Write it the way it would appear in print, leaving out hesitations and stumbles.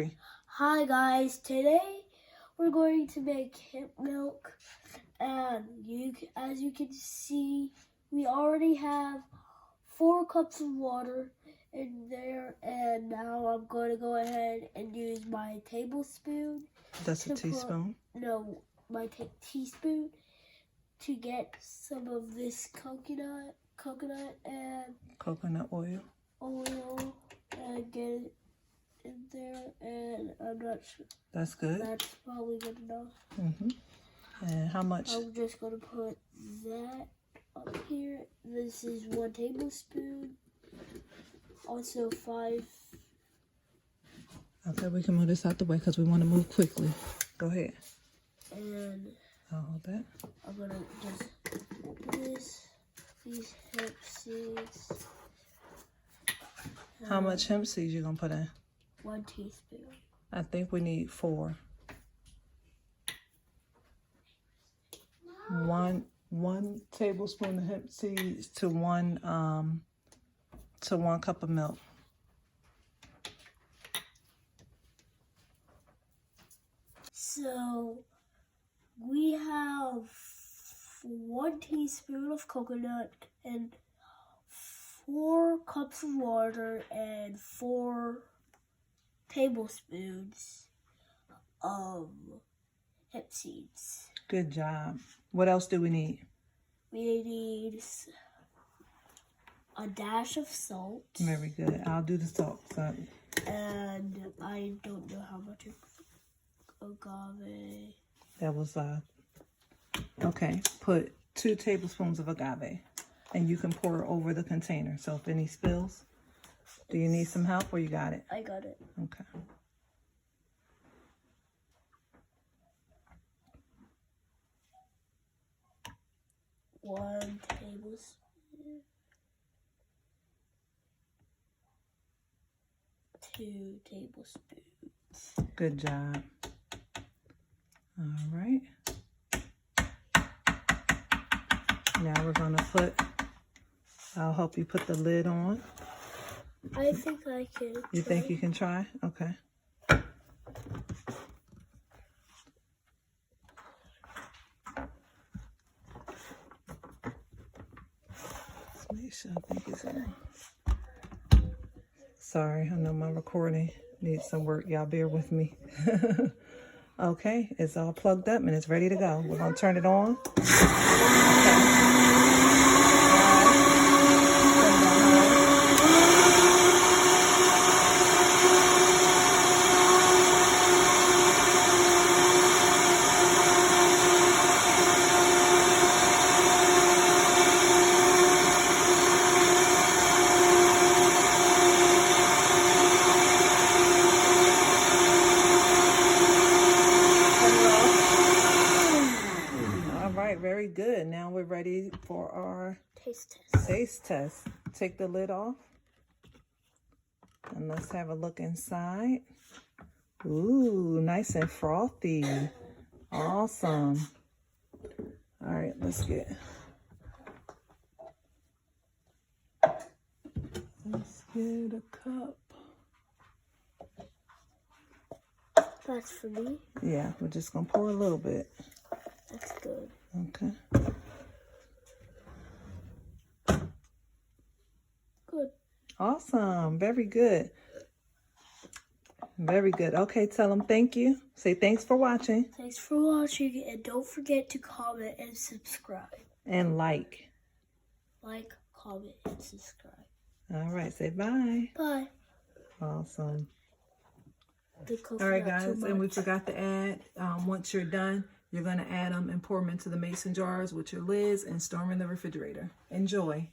Hi guys, today we're going to make hemp milk, and as you can see, we already have 4 cups of water in there, and now I'm going to go ahead and use my tablespoon. That's a teaspoon? My teaspoon to get some of this coconut and coconut oil and get it in there, and I'm not sure. That's good. That's probably good enough. And how much? I'm just gonna put that up here. This is 1 tablespoon. Also 5. Okay, we can move this out the way because we want to move quickly. Go ahead. And I'll hold that. I'm gonna just open these hemp seeds. How much hemp seeds you gonna put in? 1 teaspoon. I think we need 4. One tablespoon of hemp seeds to one cup of milk. So we have 1 teaspoon of coconut and 4 cups of water and 4 tablespoons of hemp seeds. Good job. What else do we need? We need a dash of salt. Very good. I'll do the salt. So. And I don't know how much agave. That was okay. Put 2 tablespoons of agave, and you can pour over the container. So if any spills, do you need some help or you got it? I got it. Okay. One tablespoon. 2 tablespoons. Good job. All right. Now we're going to I'll help you put the lid on. I think I can. You think you can try? Okay. Let's make sure I think it's on. Sorry, I know my recording needs some work. Y'all bear with me. Okay, it's all plugged up and it's ready to go. We're going to turn it on. Very good. Now we're ready for our taste test. Take the lid off. And let's have a look inside. Ooh, nice and frothy. Awesome. All right, let's get a cup. That's for me? Yeah, we're just going to pour a little bit. That's good. Okay. Good. Awesome. Very good. Very good. Okay, tell them thank you. Say thanks for watching. Thanks for watching, and don't forget to comment and subscribe. And like. Like, comment, and subscribe. All right, say bye. Bye. Awesome. All right, guys, and we forgot to add, once you're done, you're going to add them and pour them into the mason jars with your lids and store them in the refrigerator. Enjoy.